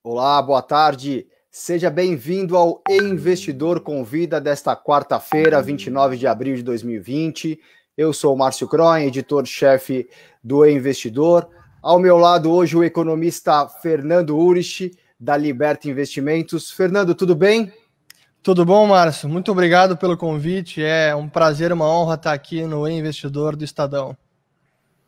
Olá, boa tarde. Seja bem-vindo ao E-Investidor Convida desta quarta-feira, 29 de abril de 2020. Eu sou o Márcio Croin, editor-chefe do E-Investidor. Ao meu lado hoje o economista Fernando Urich, da Liberta Investimentos. Fernando, tudo bem? Tudo bom, Márcio? Muito obrigado pelo convite. É um prazer, uma honra estar aqui no E-Investidor do Estadão.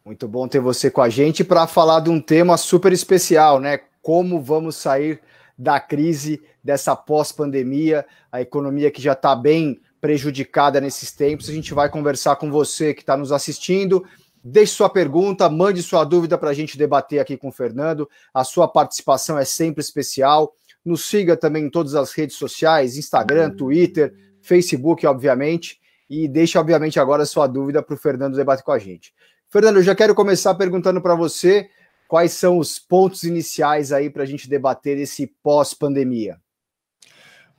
Muito bom ter você com a gente para falar de um tema super especial, né? Como vamos sair da crise, dessa pós-pandemia, a economia que já está bem prejudicada nesses tempos. A gente vai conversar com você que está nos assistindo. Deixe sua pergunta, mande sua dúvida para a gente debater aqui com o Fernando. A sua participação é sempre especial. Nos siga também em todas as redes sociais, Instagram, Twitter, Facebook, obviamente. E deixe, obviamente, agora a sua dúvida para o Fernando debater com a gente. Fernando, eu já quero começar perguntando para você quais são os pontos iniciais aí para a gente debater esse pós-pandemia.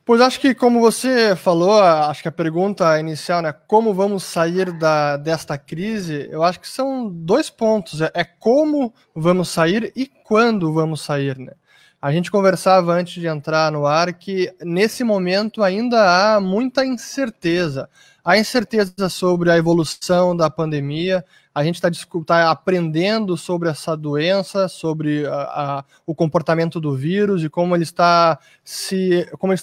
Pois acho que, como você falou, acho que a pergunta inicial, né, como vamos sair desta crise, eu acho que são dois pontos, é como vamos sair e quando vamos sair, né? A gente conversava antes de entrar no ar que, nesse momento, ainda há muita incerteza. Há incerteza sobre a evolução da pandemia, a gente está aprendendo sobre essa doença, sobre o comportamento do vírus e como ele está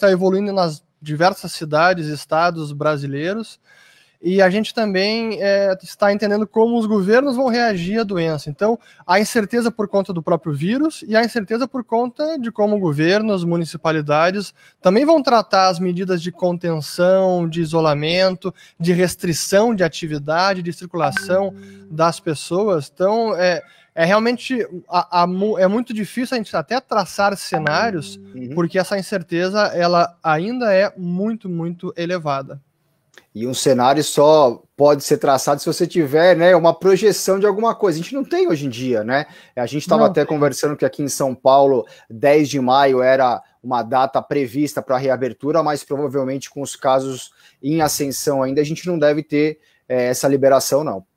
evoluindo nas diversas cidades e estados brasileiros. E a gente também está entendendo como os governos vão reagir à doença. Então, há incerteza por conta do próprio vírus e há incerteza por conta de como governos, municipalidades também vão tratar as medidas de contenção, de isolamento, de restrição de atividade, de circulação das pessoas. Então, realmente é muito difícil a gente até traçar cenários, porque essa incerteza ela ainda é muito, muito elevada. E um cenário só pode ser traçado se você tiver, né, uma projeção de alguma coisa. A gente não tem hoje em dia, né? A gente estava até conversando que aqui em São Paulo, 10 de maio era uma data prevista para a reabertura, mas provavelmente com os casos em ascensão ainda, a gente não deve ter essa liberação, não.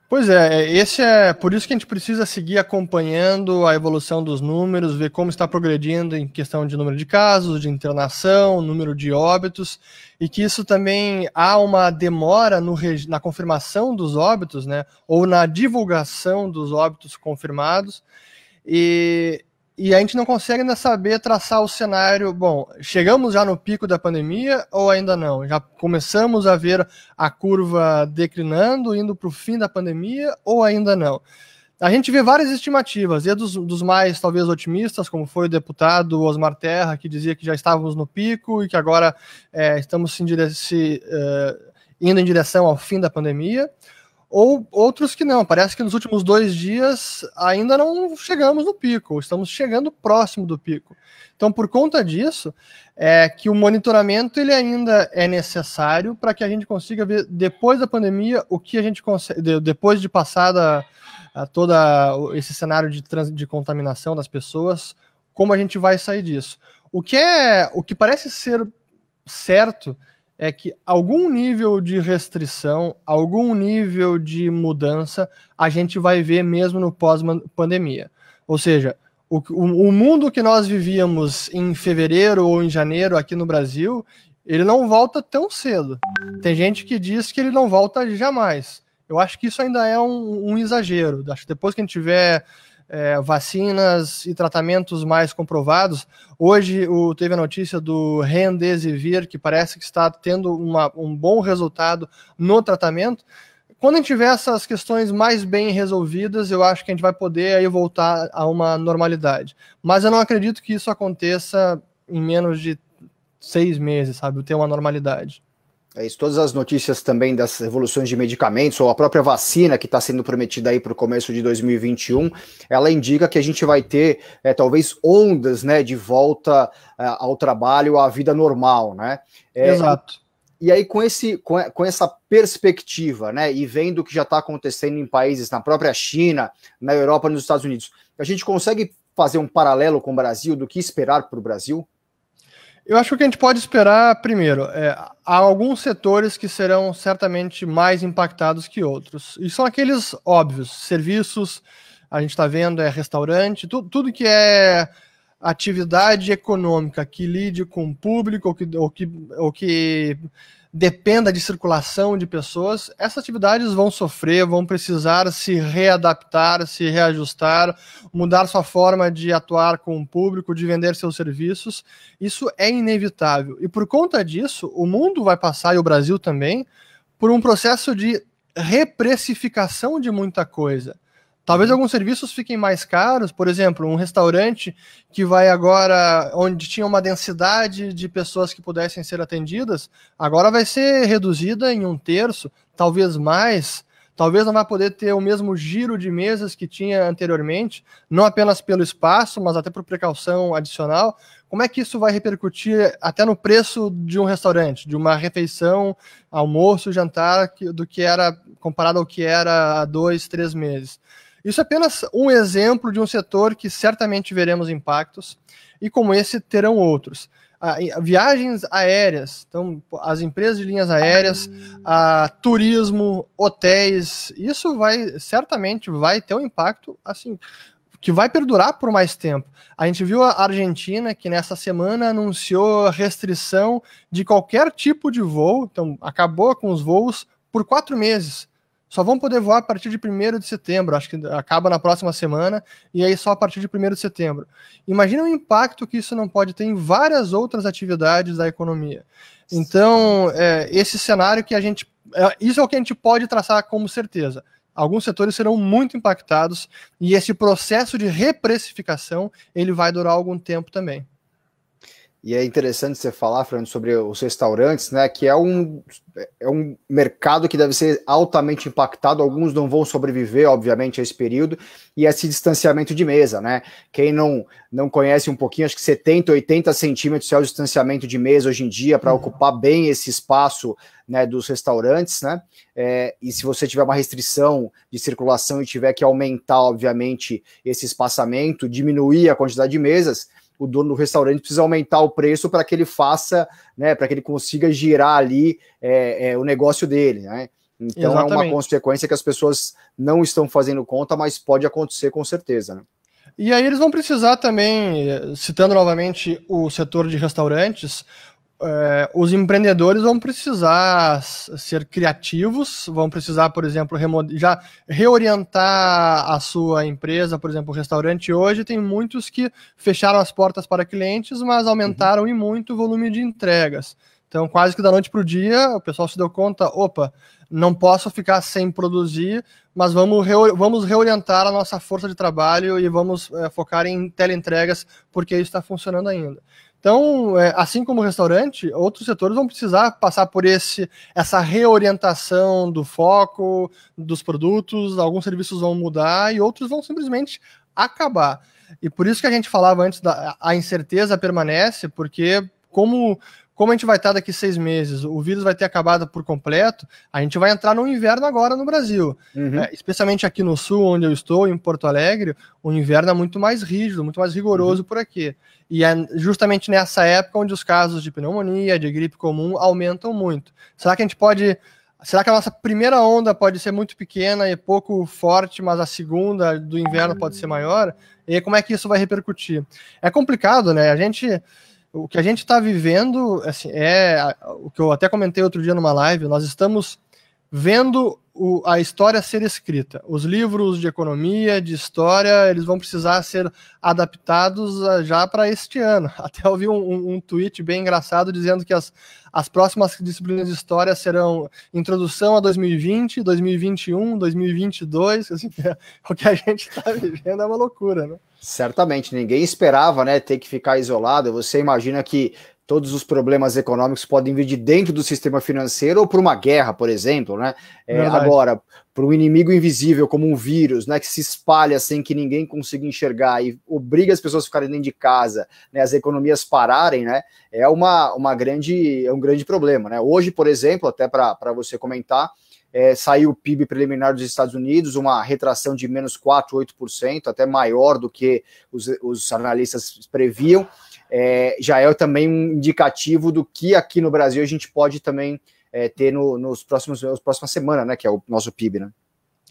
Pois é por isso que a gente precisa seguir acompanhando a evolução dos números, ver como está progredindo em questão de número de casos, de internação, número de óbitos, e que isso também há uma demora na confirmação dos óbitos, né, ou na divulgação dos óbitos confirmados, e a gente não consegue ainda saber traçar o cenário. Bom, chegamos já no pico da pandemia ou ainda não? Já começamos a ver a curva declinando, indo para o fim da pandemia ou ainda não? A gente vê várias estimativas, e dos mais, talvez, otimistas, como foi o deputado Osmar Terra, que dizia que já estávamos no pico e que agora estamos indo em direção ao fim da pandemia. Ou outros que não, parece que nos últimos 2 dias ainda não chegamos no pico, estamos chegando próximo do pico. Então, por conta disso, que o monitoramento ele ainda é necessário para que a gente consiga ver, depois da pandemia, o que a gente consegue, depois de passada todo esse cenário de contaminação das pessoas, como a gente vai sair disso. O que parece ser certo é que algum nível de restrição, algum nível de mudança, a gente vai ver mesmo no pós-pandemia. Ou seja, o mundo que nós vivíamos em fevereiro ou em janeiro aqui no Brasil, ele não volta tão cedo. Tem gente que diz que ele não volta jamais. Eu acho que isso ainda é um exagero. Acho que depois que a gente tiver vacinas e tratamentos mais comprovados. Hoje teve a notícia do Remdesivir, que parece que está tendo um bom resultado no tratamento. Quando a gente tiver essas questões mais bem resolvidas, eu acho que a gente vai poder aí voltar a uma normalidade. Mas eu não acredito que isso aconteça em menos de 6 meses, sabe? Ter uma normalidade. É isso, todas as notícias também das evoluções de medicamentos, ou a própria vacina que está sendo prometida aí para o começo de 2021, ela indica que a gente vai ter talvez ondas, né, de volta ao trabalho, à vida normal, né? Exato. E aí, com essa perspectiva, né, e vendo o que já está acontecendo em países, na própria China, na Europa, nos Estados Unidos, a gente consegue fazer um paralelo com o Brasil, do que esperar para o Brasil? Eu acho que a gente pode esperar, primeiro, há alguns setores que serão certamente mais impactados que outros. E são aqueles óbvios, serviços, a gente está vendo, restaurante, tudo que é atividade econômica que lide com o público ou que dependa de circulação de pessoas, essas atividades vão sofrer, vão precisar se readaptar, se reajustar, mudar sua forma de atuar com o público, de vender seus serviços. Isso é inevitável. E por conta disso, o mundo vai passar, e o Brasil também, por um processo de reprecificação de muita coisa. Talvez alguns serviços fiquem mais caros, por exemplo, um restaurante que vai agora, onde tinha uma densidade de pessoas que pudessem ser atendidas, agora vai ser reduzida em 1/3, talvez mais, talvez não vai poder ter o mesmo giro de mesas que tinha anteriormente, não apenas pelo espaço, mas até por precaução adicional. Como é que isso vai repercutir até no preço de um restaurante, de uma refeição, almoço, jantar, do que era comparado ao que era há 2, 3 meses? Isso é apenas um exemplo de um setor que certamente veremos impactos, e como esse terão outros. Viagens aéreas, então as empresas de linhas aéreas, turismo, hotéis, isso certamente vai ter um impacto assim, que vai perdurar por mais tempo. A gente viu a Argentina, que nessa semana anunciou restrição de qualquer tipo de voo, então acabou com os voos por 4 meses. Só vão poder voar a partir de 1º de setembro, acho que acaba na próxima semana, e aí só a partir de 1º de setembro. Imagina o impacto que isso não pode ter em várias outras atividades da economia. Então, esse cenário que isso é o que a gente pode traçar como certeza. Alguns setores serão muito impactados, e esse processo de reprecificação, ele vai durar algum tempo também. E é interessante você falar, Fernando, sobre os restaurantes, né? Que é um mercado que deve ser altamente impactado. Alguns não vão sobreviver, obviamente, a esse período, e esse distanciamento de mesa, né? Quem não conhece um pouquinho, acho que 70, 80 centímetros é o distanciamento de mesa hoje em dia para ocupar bem esse espaço, né, dos restaurantes, né? E se você tiver uma restrição de circulação e tiver que aumentar, obviamente, esse espaçamento, diminuir a quantidade de mesas, o dono do restaurante precisa aumentar o preço para que ele faça, né, para que ele consiga girar ali o negócio dele, né? Então exatamente. É uma consequência que as pessoas não estão fazendo conta, mas pode acontecer com certeza, né? E aí eles vão precisar também, citando novamente o setor de restaurantes, os empreendedores vão precisar ser criativos, vão precisar, por exemplo, já reorientar a sua empresa. Por exemplo, o restaurante hoje tem muitos que fecharam as portas para clientes, mas aumentaram e muito o volume de entregas. Então, quase que da noite para o dia, o pessoal se deu conta, opa, não posso ficar sem produzir, mas vamos reorientar a nossa força de trabalho e vamos focar em teleentregas, porque isso está funcionando ainda. Então, assim como o restaurante, outros setores vão precisar passar por essa reorientação do foco, dos produtos. Alguns serviços vão mudar e outros vão simplesmente acabar. E por isso que a gente falava antes, a incerteza permanece, porque como a gente vai estar daqui 6 meses, o vírus vai ter acabado por completo, a gente vai entrar no inverno agora no Brasil. Especialmente aqui no sul, onde eu estou, em Porto Alegre, o inverno é muito mais rígido, muito mais rigoroso por aqui. E é justamente nessa época onde os casos de pneumonia, de gripe comum, aumentam muito. Será que a nossa primeira onda pode ser muito pequena e pouco forte, mas a segunda do inverno pode ser maior? E como é que isso vai repercutir? É complicado, né? O que a gente está vivendo, assim, o que eu até comentei outro dia numa live, nós estamos vendo a história ser escrita. Os livros de economia, de história, eles vão precisar ser adaptados já para este ano. Até ouvi um tweet bem engraçado dizendo que as próximas disciplinas de história serão Introdução a 2020, 2021, 2022. Assim, o que a gente está vivendo é uma loucura, né? Certamente, ninguém esperava, né, ter que ficar isolado. Você imagina que todos os problemas econômicos podem vir de dentro do sistema financeiro ou por uma guerra, por exemplo, né? Agora, por um inimigo invisível como um vírus, né, que se espalha sem que ninguém consiga enxergar e obriga as pessoas a ficarem dentro de casa, né, as economias pararem, né? É um grande problema, né? Hoje, por exemplo, até para você comentar, saiu o PIB preliminar dos Estados Unidos, uma retração de menos 4,8%, até maior do que os analistas previam. Já é também um indicativo do que aqui no Brasil a gente pode também ter nas próximas semanas, né, que é o nosso PIB, né?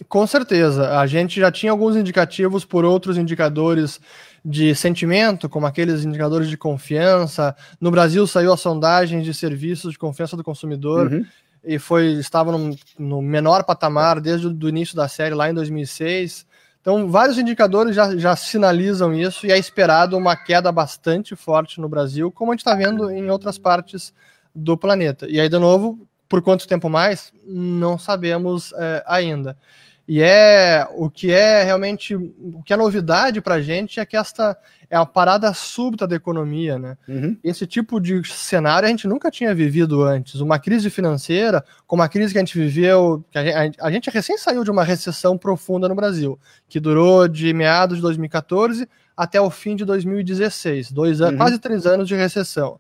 Com certeza. A gente já tinha alguns indicativos por outros indicadores de sentimento, como aqueles indicadores de confiança. No Brasil saiu a sondagem de serviços de confiança do consumidor e estava no menor patamar desde o início da série, lá em 2006. Então, vários indicadores já sinalizam isso e é esperado uma queda bastante forte no Brasil, como a gente está vendo em outras partes do planeta. E aí, de novo, por quanto tempo mais? Não sabemos ainda. E o que é realmente, o que é novidade para a gente é que esta é a parada súbita da economia, né? Esse tipo de cenário a gente nunca tinha vivido antes. Uma crise financeira, como a crise que a gente viveu, que a gente recém saiu de uma recessão profunda no Brasil, que durou de meados de 2014 até o fim de 2016, 2 anos, quase 3 anos de recessão.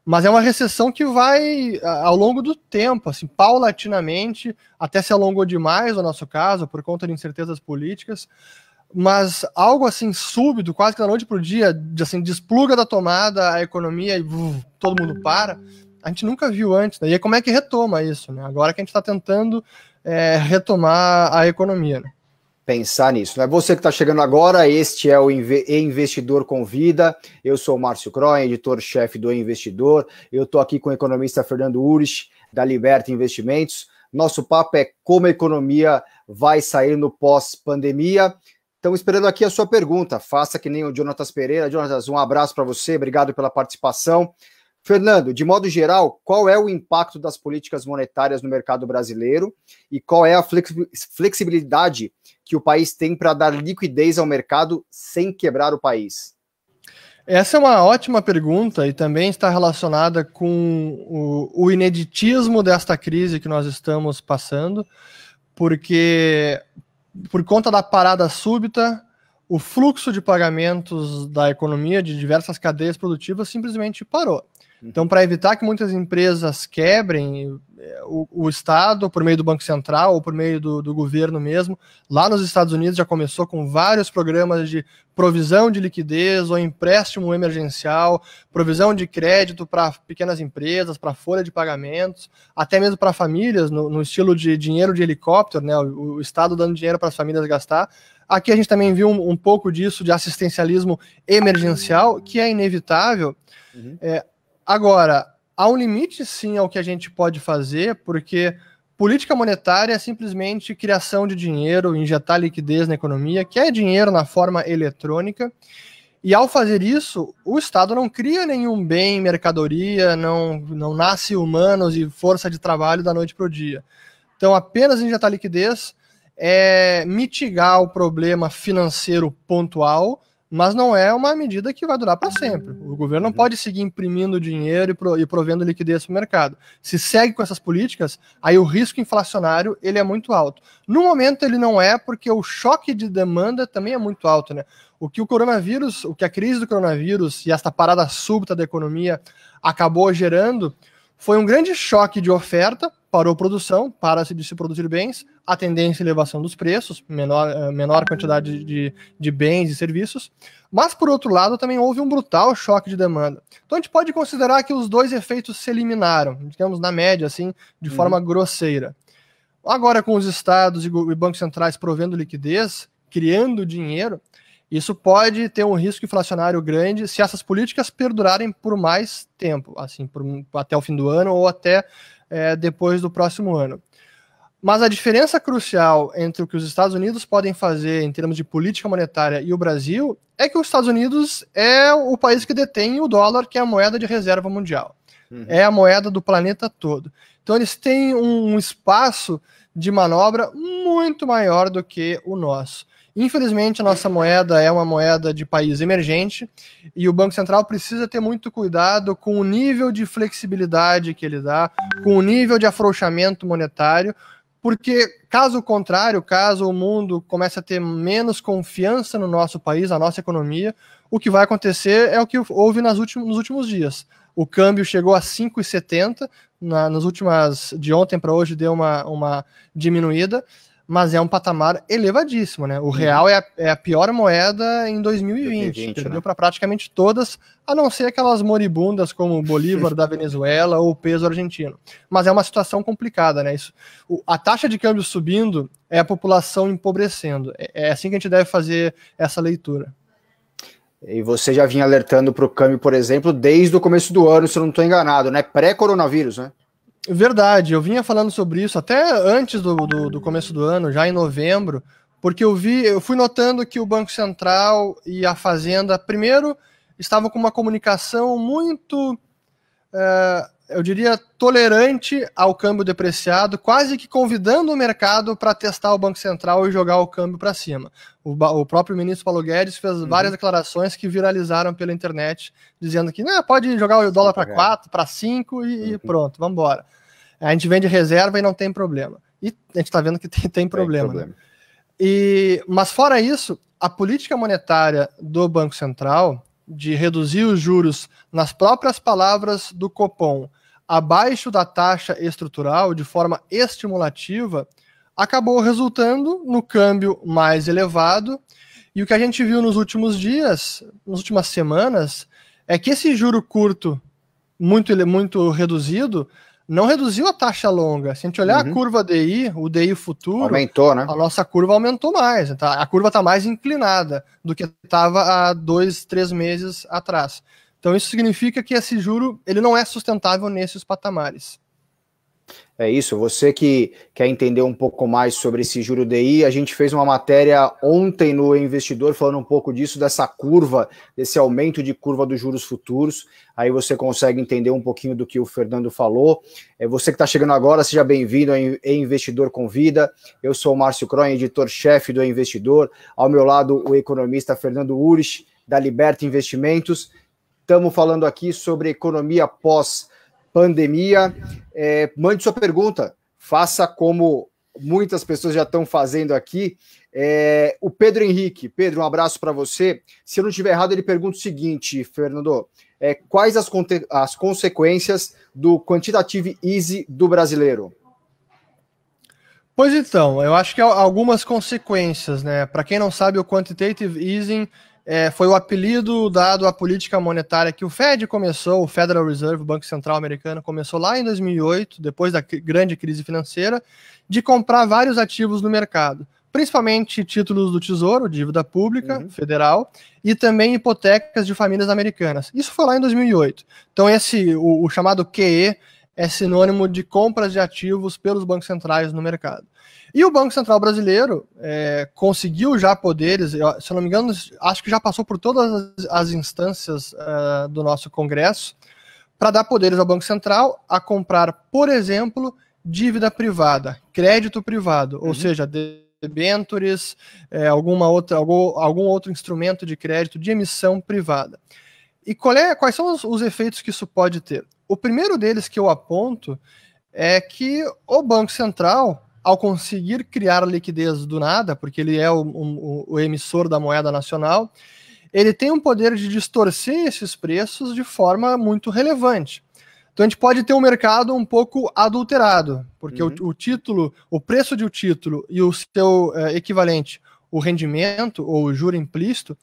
Mas é uma recessão que vai ao longo do tempo, assim, paulatinamente, até se alongou demais no nosso caso, por conta de incertezas políticas, mas algo assim súbito, quase que da noite para o dia, assim, despluga da tomada a economia e todo mundo para, a gente nunca viu antes, né? E aí como é que retoma isso, né? Agora que a gente está tentando retomar a economia, né? Pensar nisso. Não é você que está chegando agora, este é o Investidor Convida, eu sou o Márcio Croin, editor-chefe do Investidor, eu estou aqui com o economista Fernando Urich, da Liberta Investimentos. Nosso papo é como a economia vai sair no pós-pandemia. Estamos esperando aqui a sua pergunta, faça que nem o Jonatas Pereira. Jonatas, um abraço para você, obrigado pela participação. Fernando, de modo geral, qual é o impacto das políticas monetárias no mercado brasileiro e qual é a flexibilidade que o país tem para dar liquidez ao mercado sem quebrar o país? Essa é uma ótima pergunta e também está relacionada com o ineditismo desta crise que nós estamos passando, porque por conta da parada súbita, o fluxo de pagamentos da economia de diversas cadeias produtivas simplesmente parou. Então, para evitar que muitas empresas quebrem, o Estado, por meio do Banco Central ou por meio do governo mesmo, lá nos Estados Unidos já começou com vários programas de provisão de liquidez ou empréstimo emergencial, provisão de crédito para pequenas empresas, para folha de pagamentos, até mesmo para famílias, no estilo de dinheiro de helicóptero, né? O Estado dando dinheiro para as famílias gastar. Aqui a gente também viu um pouco disso de assistencialismo emergencial, que é inevitável. Agora, há um limite, sim, ao que a gente pode fazer, porque política monetária é simplesmente criação de dinheiro, injetar liquidez na economia, que é dinheiro na forma eletrônica, e ao fazer isso, o Estado não cria nenhum bem, mercadoria, não nasce humanos e força de trabalho da noite para o dia. Então, apenas injetar liquidez é mitigar o problema financeiro pontual, mas não é uma medida que vai durar para sempre. O governo não pode seguir imprimindo dinheiro e provendo liquidez para o mercado. Se segue com essas políticas, aí o risco inflacionário ele é muito alto. No momento ele não é, porque o choque de demanda também é muito alto, né? O que a crise do coronavírus e esta parada súbita da economia acabou gerando foi um grande choque de oferta, parou produção, para de se produzir bens, a tendência à elevação dos preços, menor quantidade de bens e serviços, mas, por outro lado, também houve um brutal choque de demanda. Então, a gente pode considerar que os dois efeitos se eliminaram, digamos, na média, assim, de forma grosseira. Agora, com os estados e bancos centrais provendo liquidez, criando dinheiro, isso pode ter um risco inflacionário grande se essas políticas perdurarem por mais tempo, assim, até o fim do ano ou até depois do próximo ano. Mas a diferença crucial entre o que os Estados Unidos podem fazer em termos de política monetária e o Brasil é que os Estados Unidos é o país que detém o dólar, que é a moeda de reserva mundial. É a moeda do planeta todo. Então eles têm um espaço de manobra muito maior do que o nosso. Infelizmente, a nossa moeda é uma moeda de país emergente e o Banco Central precisa ter muito cuidado com o nível de flexibilidade que ele dá, com o nível de afrouxamento monetário, porque, caso contrário, caso o mundo comece a ter menos confiança no nosso país, na nossa economia, o que vai acontecer é o que houve nos últimos dias. O câmbio chegou a 5,70, de ontem para hoje deu uma diminuída, mas é um patamar elevadíssimo, né? O real é a pior moeda em 2020 perdeu, né, para praticamente todas, a não ser aquelas moribundas como o Bolívar da Venezuela ou o peso argentino. Mas é uma situação complicada, né? A taxa de câmbio subindo é a população empobrecendo. É assim que a gente deve fazer essa leitura. E você já vinha alertando para o câmbio, por exemplo, desde o começo do ano, se eu não estou enganado, né? Pré-coronavírus, né? Verdade, eu vinha falando sobre isso até antes do começo do ano, já em novembro, porque eu fui notando que o Banco Central e a Fazenda, primeiro, estavam com uma comunicação muito, eu diria, tolerante ao câmbio depreciado, quase que convidando o mercado para testar o Banco Central e jogar o câmbio para cima. O próprio ministro Paulo Guedes fez várias declarações que viralizaram pela internet, dizendo que pode jogar o dólar para 4, para 5 e pronto, vamos embora. A gente vende reserva e não tem problema. E a gente está vendo que tem problema. Né? Mas fora isso, a política monetária do Banco Central de reduzir os juros, nas próprias palavras do Copom, abaixo da taxa estrutural, de forma estimulativa, acabou resultando no câmbio mais elevado. E o que a gente viu nos últimos dias, nas últimas semanas, é que esse juro curto, muito reduzido, não reduziu a taxa longa. Se a gente olhar a curva DI, o DI futuro, aumentou, né? A nossa curva aumentou mais. Tá? A curva está mais inclinada do que estava há 2, 3 meses atrás. Então isso significa que esse juro ele não é sustentável nesses patamares. É isso, você que quer entender um pouco mais sobre esse juro DI, a gente fez uma matéria ontem no Investidor falando um pouco disso, dessa curva, desse aumento de curva dos juros futuros, aí você consegue entender um pouquinho do que o Fernando falou. Você que está chegando agora, seja bem-vindo ao Investidor Convida, eu sou o Márcio Croin, editor-chefe do Investidor, ao meu lado o economista Fernando Urich, da Liberta Investimentos. Estamos falando aqui sobre economia pós-pandemia. Mande sua pergunta, faça como muitas pessoas já estão fazendo aqui. O Pedro Henrique, Pedro, um abraço para você. Se eu não estiver errado, ele pergunta o seguinte, Fernando, quais as consequências do Quantitative Easing do brasileiro? Pois então, eu acho que há algumas consequências, né? Para quem não sabe, o Quantitative Easing foi o apelido dado à política monetária que o Fed começou, o Federal Reserve, o Banco Central americano, começou lá em 2008, depois da grande crise financeira, de comprar vários ativos no mercado, principalmente títulos do Tesouro, dívida pública federal, e também hipotecas de famílias americanas. Isso foi lá em 2008. Então o chamado QE é sinônimo de compras de ativos pelos bancos centrais no mercado. E o Banco Central brasileiro conseguiu já poderes, se eu não me engano, acho que já passou por todas as instâncias do nosso Congresso, para dar poderes ao Banco Central a comprar, por exemplo, dívida privada, crédito privado, ou seja, debêntures, algum outro instrumento de crédito de emissão privada. E quais são os efeitos que isso pode ter? O primeiro deles que eu aponto é que o Banco Central, ao conseguir criar liquidez do nada, porque ele é o emissor da moeda nacional, ele tem um poder de distorcer esses preços de forma muito relevante. Então a gente pode ter um mercado um pouco adulterado, porque o preço de um título e o seu equivalente, o rendimento ou o juro implícito,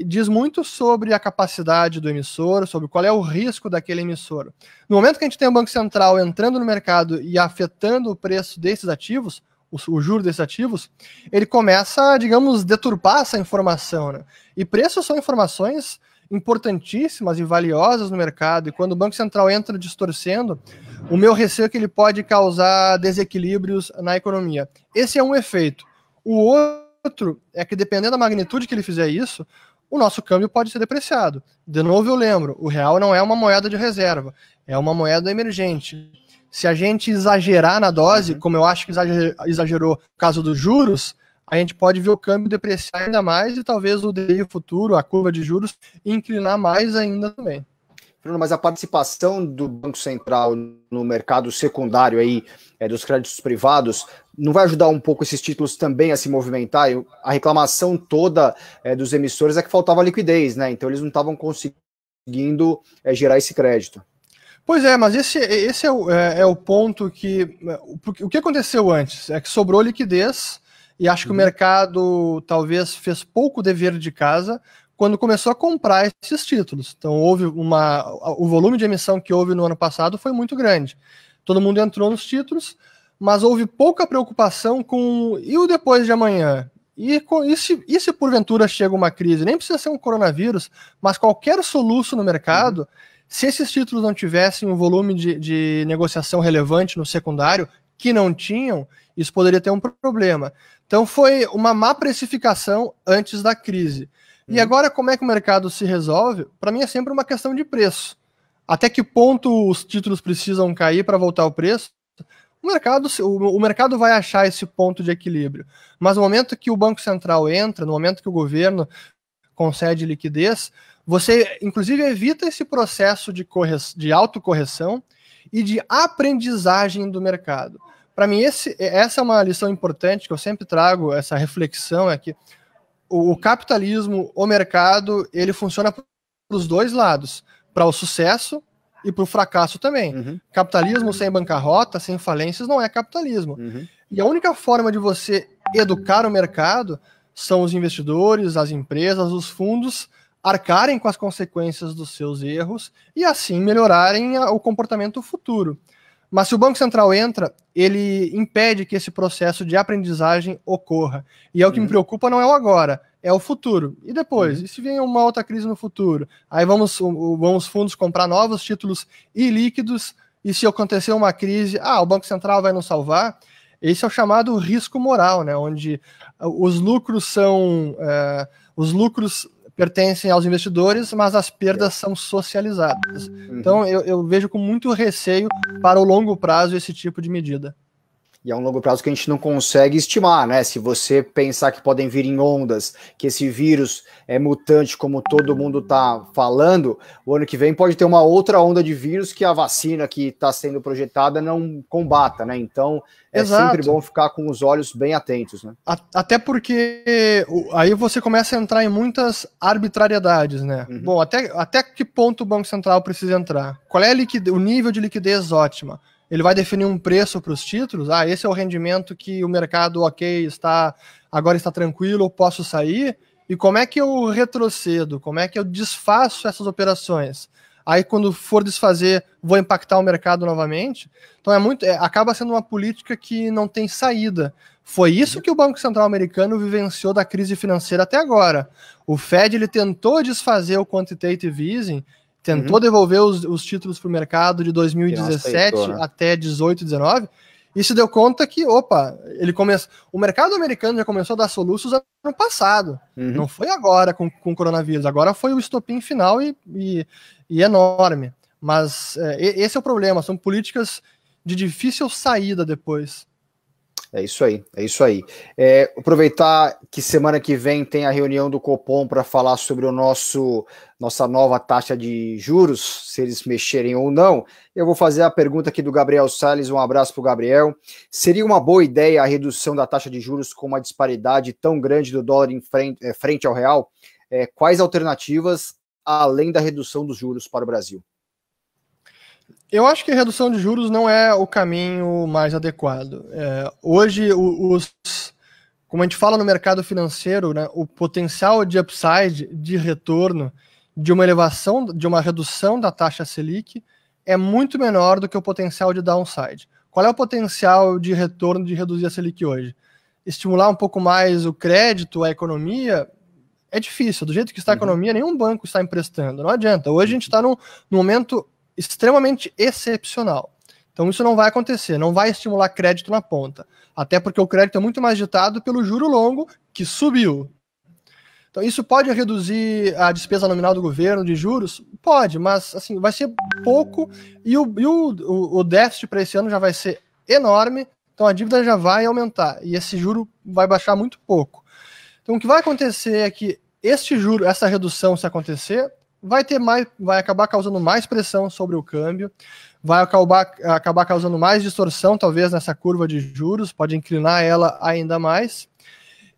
diz muito sobre a capacidade do emissor, sobre qual é o risco daquele emissor. No momento que a gente tem o Banco Central entrando no mercado e afetando o preço desses ativos, o juro desses ativos, ele começa a, digamos, deturpar essa informação. Né? E preços são informações importantíssimas e valiosas no mercado, e quando o Banco Central entra distorcendo, o meu receio é que ele pode causar desequilíbrios na economia. Esse é um efeito. O outro é que, dependendo da magnitude que ele fizer isso, o nosso câmbio pode ser depreciado. De novo, eu lembro, o real não é uma moeda de reserva, é uma moeda emergente. Se a gente exagerar na dose, como eu acho que exagerou no caso dos juros, a gente pode ver o câmbio depreciar ainda mais e talvez o DI futuro, a curva de juros, inclinar mais ainda também. Mas a participação do Banco Central no mercado secundário aí, dos créditos privados, não vai ajudar um pouco esses títulos também a se movimentar? A reclamação toda dos emissores é que faltava liquidez, né? Então eles não estavam conseguindo gerar esse crédito. Pois é, mas esse é o ponto que... O que aconteceu antes? É que sobrou liquidez e acho que o mercado talvez fez pouco dever de casa quando começou a comprar esses títulos. Então, o volume de emissão que houve no ano passado foi muito grande. Todo mundo entrou nos títulos, mas houve pouca preocupação com e o depois de amanhã. E se porventura chega uma crise? Nem precisa ser um coronavírus, mas qualquer soluço no mercado, se esses títulos não tivessem um volume de negociação relevante no secundário, que não tinham, isso poderia ter um problema. Então foi uma má precificação antes da crise. E agora, como é que o mercado se resolve? Para mim é sempre uma questão de preço. Até que ponto os títulos precisam cair para voltar ao preço? O mercado vai achar esse ponto de equilíbrio. Mas no momento que o Banco Central entra, no momento que o governo concede liquidez, você, inclusive, evita esse processo de autocorreção e de aprendizagem do mercado. Para mim, essa é uma lição importante que eu sempre trago, essa reflexão, é que o capitalismo, o mercado, ele funciona para os dois lados, para o sucesso e para o fracasso também. Capitalismo sem bancarrota, sem falências, não é capitalismo. E a única forma de você educar o mercado são os investidores, as empresas, os fundos arcarem com as consequências dos seus erros e assim melhorarem o comportamento futuro. Mas se o Banco Central entra, ele impede que esse processo de aprendizagem ocorra. E é o que me preocupa, não é o agora, é o futuro. E depois? E se vier uma outra crise no futuro? Aí vamos os fundos comprar novos títulos ilíquidos, e se acontecer uma crise, o Banco Central vai nos salvar? Esse é o chamado risco moral, né? Onde os lucros pertencem aos investidores, mas as perdas são socializadas. Então, eu vejo com muito receio para o longo prazo esse tipo de medida. E é um longo prazo que a gente não consegue estimar, né? Se você pensar que podem vir em ondas, que esse vírus é mutante, como todo mundo está falando, o ano que vem pode ter uma outra onda de vírus que a vacina que está sendo projetada não combata, né? Então, é sempre bom ficar com os olhos bem atentos, né? Até porque aí você começa a entrar em muitas arbitrariedades, né? Bom, até que ponto o Banco Central precisa entrar? Qual é o nível de liquidez ótima? Ele vai definir um preço para os títulos? Esse é o rendimento que o mercado, agora está tranquilo, eu posso sair? E como é que eu retrocedo? Como é que eu desfaço essas operações? Aí, quando for desfazer, vou impactar o mercado novamente? Então, acaba sendo uma política que não tem saída. Foi isso que o Banco Central americano vivenciou da crise financeira até agora. O Fed ele tentou desfazer o quantitative easing, tentou devolver os títulos para o mercado de 2017 até 18, 19, e se deu conta que, o mercado americano já começou a dar soluços ano passado. Não foi agora com o coronavírus, agora foi o estopim final e enorme. Mas esse é o problema, são políticas de difícil saída depois. É isso aí, é isso aí. Aproveitar que semana que vem tem a reunião do Copom para falar sobre nossa nova taxa de juros, se eles mexerem ou não. Eu vou fazer a pergunta aqui do Gabriel Salles, um abraço para o Gabriel. Seria uma boa ideia a redução da taxa de juros com uma disparidade tão grande do dólar frente ao real? Quais alternativas além da redução dos juros para o Brasil? Eu acho que a redução de juros não é o caminho mais adequado. Hoje, como a gente fala no mercado financeiro, né, o potencial de upside, de retorno, de uma redução da taxa Selic é muito menor do que o potencial de downside. Qual é o potencial de retorno de reduzir a Selic hoje? Estimular um pouco mais o crédito, a economia? É difícil. Do jeito que está a economia, nenhum banco está emprestando. Não adianta. Hoje a gente está num momento extremamente excepcional. Então isso não vai acontecer, não vai estimular crédito na ponta. Até porque o crédito é muito mais ditado pelo juro longo, que subiu. Então isso pode reduzir a despesa nominal do governo de juros? Pode, mas assim, vai ser pouco e o déficit para esse ano já vai ser enorme, então a dívida já vai aumentar e esse juro vai baixar muito pouco. Então o que vai acontecer é que essa redução, se acontecer, vai acabar causando mais pressão sobre o câmbio, vai acabar causando mais distorção, talvez, nessa curva de juros, pode inclinar ela ainda mais,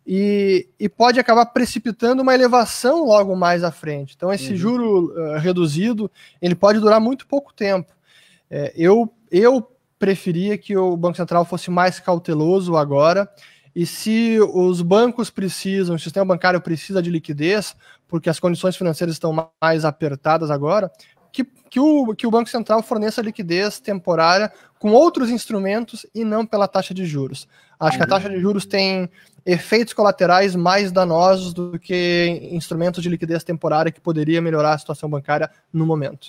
e pode acabar precipitando uma elevação logo mais à frente. Então, esse juro reduzido, ele pode durar muito pouco tempo. Eu preferia que o Banco Central fosse mais cauteloso agora, e se os bancos precisam, o sistema bancário precisa de liquidez, porque as condições financeiras estão mais apertadas agora, que o Banco Central forneça liquidez temporária com outros instrumentos e não pela taxa de juros. Acho que a taxa de juros tem efeitos colaterais mais danosos do que instrumentos de liquidez temporária que poderia melhorar a situação bancária no momento.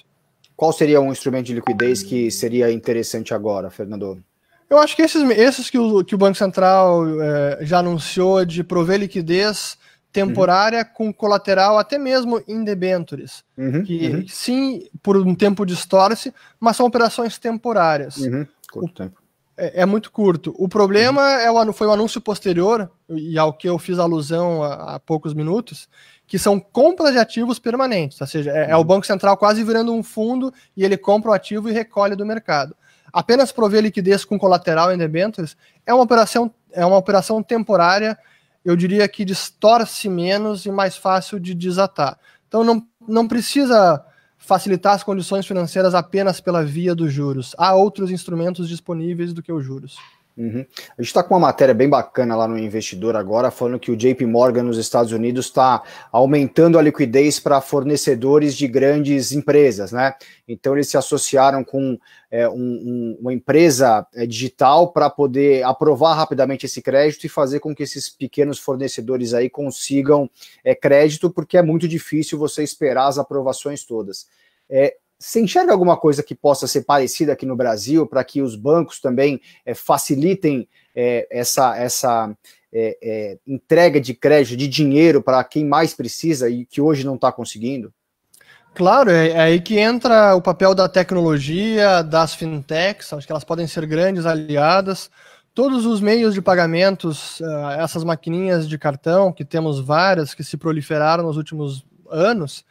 Qual seria um instrumento de liquidez que seria interessante agora, Fernando? Eu acho que esses que o Banco Central já anunciou de prover liquidez temporária com colateral até mesmo em debêntures, sim, por um tempo distorce, mas são operações temporárias. Curto tempo. É muito curto. O problema foi o anúncio posterior, e ao que eu fiz alusão há poucos minutos, que são compras de ativos permanentes, ou seja, é o Banco Central quase virando um fundo e ele compra o ativo e recolhe do mercado. Apenas prover liquidez com colateral em debêntures é uma operação temporária, eu diria que distorce menos e mais fácil de desatar. Então não precisa facilitar as condições financeiras apenas pela via dos juros. Há outros instrumentos disponíveis do que os juros. A gente está com uma matéria bem bacana lá no Investidor agora, falando que o JP Morgan nos Estados Unidos está aumentando a liquidez para fornecedores de grandes empresas, né? Então eles se associaram com uma empresa digital para poder aprovar rapidamente esse crédito e fazer com que esses pequenos fornecedores aí consigam crédito, porque é muito difícil você esperar as aprovações todas. Você enxerga alguma coisa que possa ser parecida aqui no Brasil, para que os bancos também facilitem essa entrega de crédito, de dinheiro para quem mais precisa e que hoje não está conseguindo? Claro, é aí que entra o papel da tecnologia, das fintechs, acho que elas podem ser grandes aliadas. Todos os meios de pagamentos, essas maquininhas de cartão, que temos várias, que se proliferaram nos últimos anos,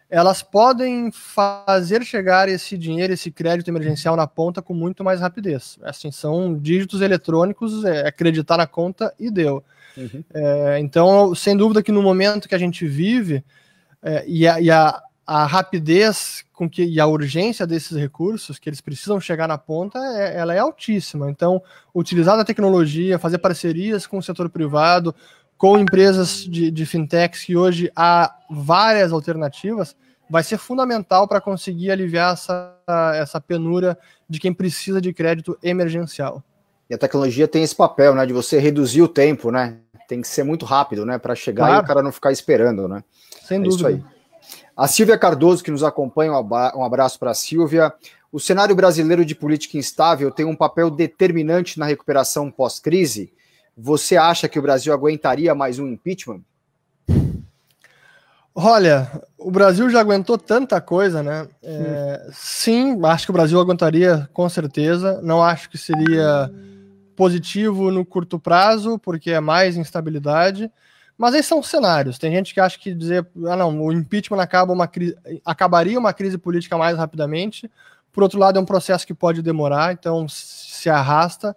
elas podem fazer chegar esse dinheiro, esse crédito emergencial na ponta com muito mais rapidez. Assim, são dígitos eletrônicos, acreditar na conta e deu. Então, sem dúvida que no momento que a gente vive, a rapidez e a urgência desses recursos, que eles precisam chegar na ponta, ela é altíssima. Então, utilizar a tecnologia, fazer parcerias com o setor privado, com empresas de fintechs, que hoje há várias alternativas, vai ser fundamental para conseguir aliviar essa penúria de quem precisa de crédito emergencial. E a tecnologia tem esse papel, né, de você reduzir o tempo, né? Tem que ser muito rápido, né, para chegar e o cara não ficar esperando, né? Sem dúvida. Isso aí. A Silvia Cardoso, que nos acompanha, um abraço para a Silvia. O cenário brasileiro de política instável tem um papel determinante na recuperação pós-crise. Você acha que o Brasil aguentaria mais um impeachment? Olha, o Brasil já aguentou tanta coisa, né? Sim, acho que o Brasil aguentaria com certeza. Não acho que seria positivo no curto prazo, porque é mais instabilidade. Mas esses são cenários. Tem gente que acha que dizer, o impeachment acabaria uma crise política mais rapidamente. Por outro lado, é um processo que pode demorar, então se arrasta.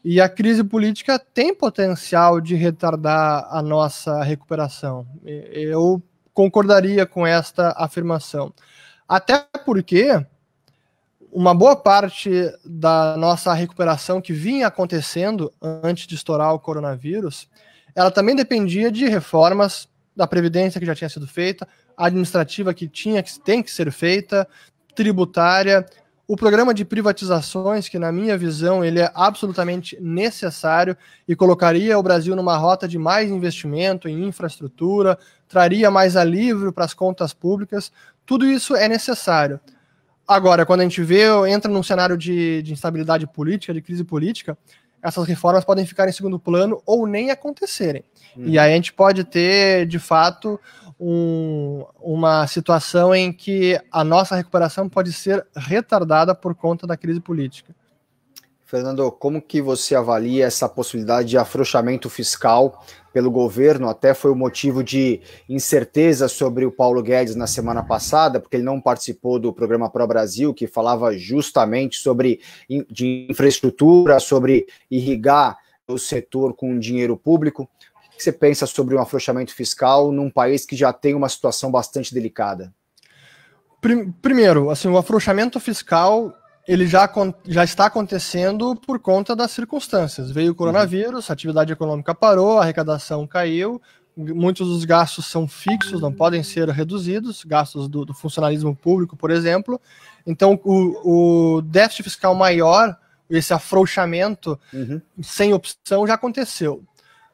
E a crise política tem potencial de retardar a nossa recuperação. Eu concordaria com esta afirmação. Até porque uma boa parte da nossa recuperação que vinha acontecendo antes de estourar o coronavírus, ela também dependia de reformas da Previdência que já tinha sido feita, administrativa que tem que ser feita, tributária. O programa de privatizações, que na minha visão ele é absolutamente necessário e colocaria o Brasil numa rota de mais investimento em infraestrutura, traria mais alívio para as contas públicas, tudo isso é necessário. Agora, quando a gente entra num cenário de instabilidade política, de crise política, essas reformas podem ficar em segundo plano ou nem acontecerem. E aí a gente pode ter, de fato, uma situação em que a nossa recuperação pode ser retardada por conta da crise política. Fernando, como que você avalia essa possibilidade de afrouxamento fiscal pelo governo? Até foi o motivo de incerteza sobre o Paulo Guedes na semana passada, porque ele não participou do programa Pro Brasil, que falava justamente de infraestrutura, sobre irrigar o setor com dinheiro público. O que você pensa sobre um afrouxamento fiscal num país que já tem uma situação bastante delicada? Primeiro, assim, o afrouxamento fiscal ele já está acontecendo por conta das circunstâncias. Veio o coronavírus, a atividade econômica parou, a arrecadação caiu, muitos dos gastos são fixos, não podem ser reduzidos, gastos do funcionalismo público, por exemplo. Então, o déficit fiscal maior, esse afrouxamento sem opção já aconteceu.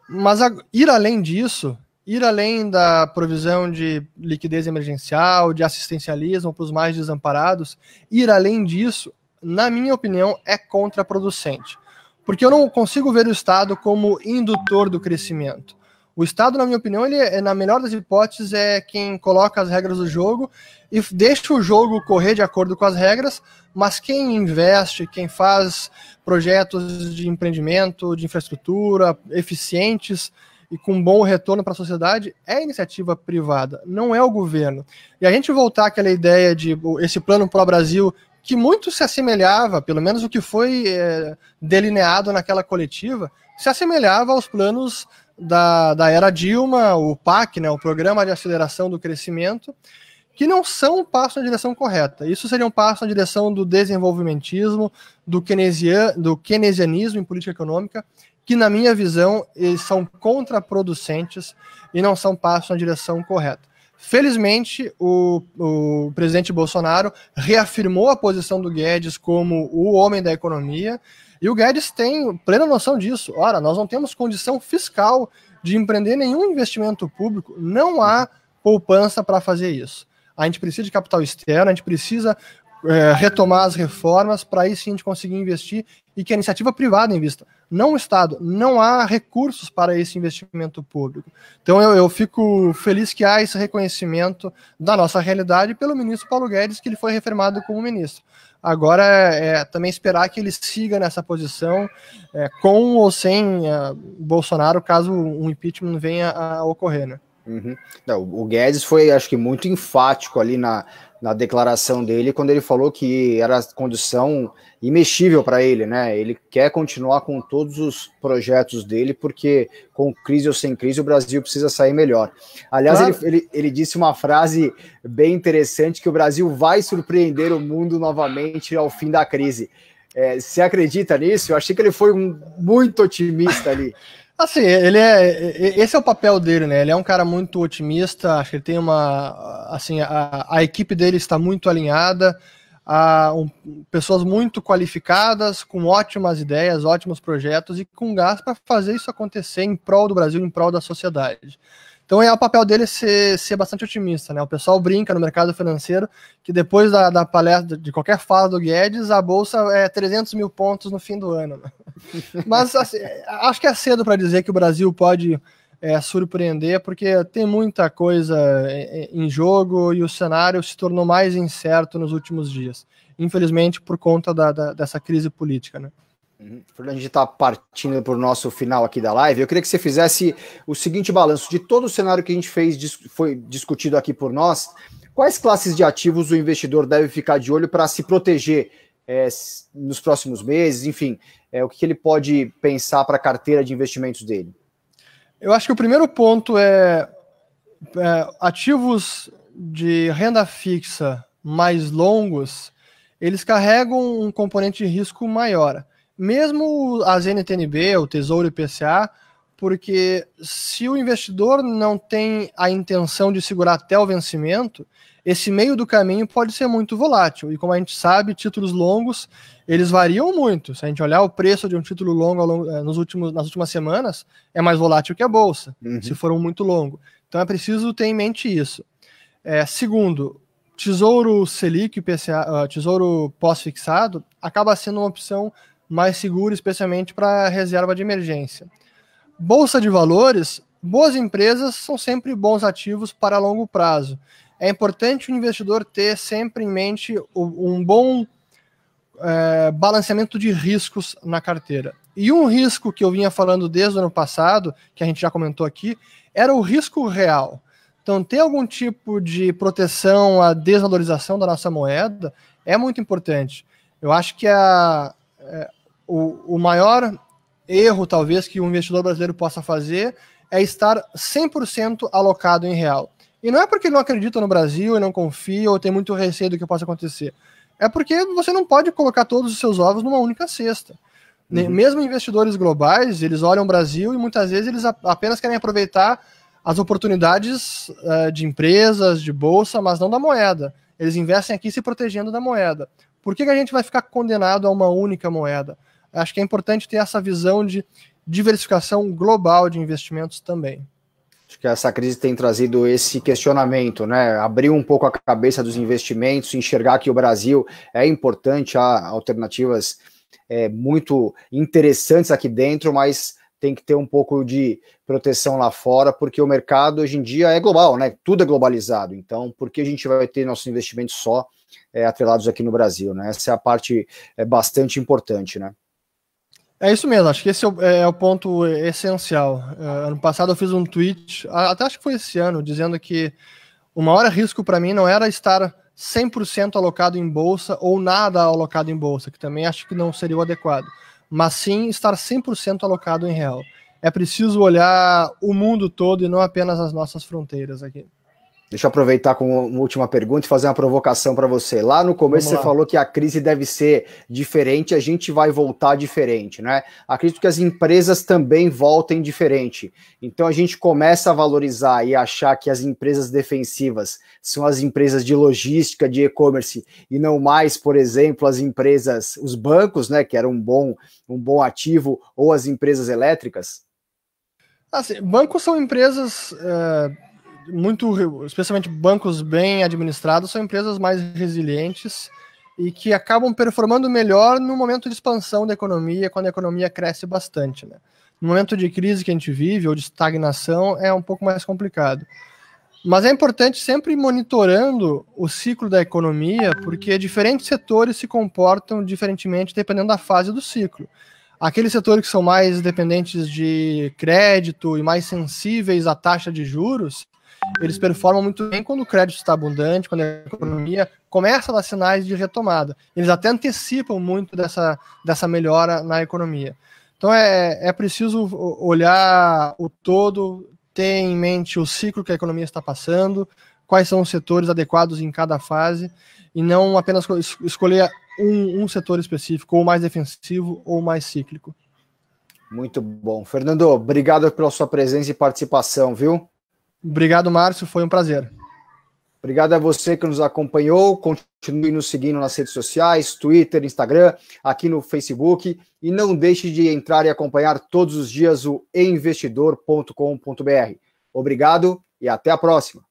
Mas ir além disso, ir além da provisão de liquidez emergencial, de assistencialismo para os mais desamparados, ir além disso, na minha opinião, é contraproducente. Porque eu não consigo ver o Estado como indutor do crescimento. O Estado, na minha opinião, ele, na melhor das hipóteses, é quem coloca as regras do jogo e deixa o jogo correr de acordo com as regras, mas quem investe, quem faz projetos de empreendimento, de infraestrutura eficientes e com bom retorno para a sociedade, é a iniciativa privada, não é o governo. E a gente voltar àquela ideia de esse plano Pro Brasil, que muito se assemelhava, pelo menos o que foi delineado naquela coletiva, se assemelhava aos planos da era Dilma, o PAC, né, o Programa de Aceleração do Crescimento, que não são um passo na direção correta. Isso seria um passo na direção do desenvolvimentismo, do keynesianismo em política econômica, que, na minha visão, eles são contraproducentes e não são passos na direção correta. Felizmente, o presidente Bolsonaro reafirmou a posição do Guedes como o homem da economia, e o Guedes tem plena noção disso. Ora, nós não temos condição fiscal de empreender nenhum investimento público, não há poupança para fazer isso. A gente precisa de capital externo, a gente precisa retomar as reformas para aí sim a gente conseguir investir e que a iniciativa privada invista, não o Estado. Não há recursos para esse investimento público. Então eu fico feliz que há esse reconhecimento da nossa realidade pelo ministro Paulo Guedes, que ele foi reafirmado como ministro. Agora também esperar que ele siga nessa posição, com ou sem Bolsonaro, caso um impeachment venha a ocorrer, né? Não, o Guedes foi, acho que, muito enfático ali na declaração dele, quando ele falou que era condição imexível para ele, né? Ele quer continuar com todos os projetos dele, porque com crise ou sem crise o Brasil precisa sair melhor. Aliás, claro. ele disse uma frase bem interessante, que o Brasil vai surpreender o mundo novamente ao fim da crise. Você acredita nisso? Eu achei que ele foi muito otimista ali. Assim, esse é o papel dele, né? Ele é um cara muito otimista, acho que ele tem a equipe dele está muito alinhada, pessoas muito qualificadas, com ótimas ideias, ótimos projetos e com gás para fazer isso acontecer em prol do Brasil, em prol da sociedade. Então o papel dele ser bastante otimista, né? O pessoal brinca no mercado financeiro que depois da palestra, de qualquer fala do Guedes, a bolsa é 300 mil pontos no fim do ano, né? Mas assim, acho que é cedo para dizer que o Brasil pode surpreender, porque tem muita coisa em jogo e o cenário se tornou mais incerto nos últimos dias, infelizmente por conta dessa crise política, né? A gente está partindo para o nosso final aqui da live. Eu queria que você fizesse o seguinte balanço de todo o cenário que a gente foi discutido aqui por nós. Quais classes de ativos o investidor deve ficar de olho para se proteger nos próximos meses? Enfim, o que ele pode pensar para a carteira de investimentos dele? Eu acho que o primeiro ponto é ativos de renda fixa mais longos, eles carregam um componente de risco maior. Mesmo as NTNB, o Tesouro IPCA, porque se o investidor não tem a intenção de segurar até o vencimento, esse meio do caminho pode ser muito volátil. E como a gente sabe, títulos longos, eles variam muito. Se a gente olhar o preço de um título longo nas últimas semanas, é mais volátil que a bolsa, se for um muito longo. Então é preciso ter em mente isso. Segundo, Tesouro Selic, IPCA, Tesouro pós-fixado, acaba sendo uma opção mais seguro, especialmente para reserva de emergência. Bolsa de valores, boas empresas são sempre bons ativos para longo prazo. É importante o investidor ter sempre em mente um bom balanceamento de riscos na carteira. E um risco que eu vinha falando desde o ano passado, que a gente já comentou aqui, era o risco real. Então, ter algum tipo de proteção à desvalorização da nossa moeda é muito importante. Eu acho que o maior erro, talvez, que um investidor brasileiro possa fazer é estar 100% alocado em real. E não é porque ele não acredita no Brasil e não confia ou tem muito receio do que possa acontecer. é porque você não pode colocar todos os seus ovos numa única cesta. Mesmo investidores globais, eles olham o Brasil e muitas vezes eles apenas querem aproveitar as oportunidades de empresas, de bolsa, mas não da moeda. Eles investem aqui se protegendo da moeda. Por que a gente vai ficar condenado a uma única moeda? Acho que é importante ter essa visão de diversificação global de investimentos também. Acho que essa crise tem trazido esse questionamento, né? Abriu um pouco a cabeça dos investimentos, enxergar que o Brasil é importante, há alternativas muito interessantes aqui dentro, mas tem que ter um pouco de proteção lá fora, porque o mercado hoje em dia é global, né? Tudo é globalizado. Então, por que a gente vai ter nossos investimentos só atrelados aqui no Brasil, né? Essa é a parte bastante importante, né? É isso mesmo, acho que esse é o ponto essencial. Ano passado eu fiz um tweet, até acho que foi esse ano, dizendo que o maior risco para mim não era estar 100% alocado em bolsa ou nada alocado em bolsa, que também acho que não seria o adequado, mas sim estar 100% alocado em real. É preciso olhar o mundo todo e não apenas as nossas fronteiras aqui. Deixa eu aproveitar com uma última pergunta e fazer uma provocação para você. Lá no começo você falou que a crise deve ser diferente, a gente vai voltar diferente, né? Acredito que as empresas também voltem diferente. Então a gente começa a valorizar e achar que as empresas defensivas são as empresas de logística, de e-commerce, e não mais, por exemplo, as empresas, os bancos, né, que era um bom ativo, ou as empresas elétricas? Assim, bancos são empresas... especialmente bancos bem administrados, são empresas mais resilientes e que acabam performando melhor no momento de expansão da economia, quando a economia cresce bastante, né? No momento de crise que a gente vive, ou de estagnação, é um pouco mais complicado. Mas é importante sempre ir monitorando o ciclo da economia, porque diferentes setores se comportam diferentemente dependendo da fase do ciclo. Aqueles setores que são mais dependentes de crédito e mais sensíveis à taxa de juros, eles performam muito bem quando o crédito está abundante, quando a economia começa a dar sinais de retomada. Eles até antecipam muito dessa melhora na economia. Então é preciso olhar o todo, ter em mente o ciclo que a economia está passando, quais são os setores adequados em cada fase, e não apenas escolher um setor específico, ou mais defensivo, ou mais cíclico. Muito bom. Fernando, obrigado pela sua presença e participação, viu? Obrigado, Márcio, foi um prazer. Obrigado a você que nos acompanhou, continue nos seguindo nas redes sociais, Twitter, Instagram, aqui no Facebook, e não deixe de entrar e acompanhar todos os dias o einvestidor.com.br. Obrigado e até a próxima.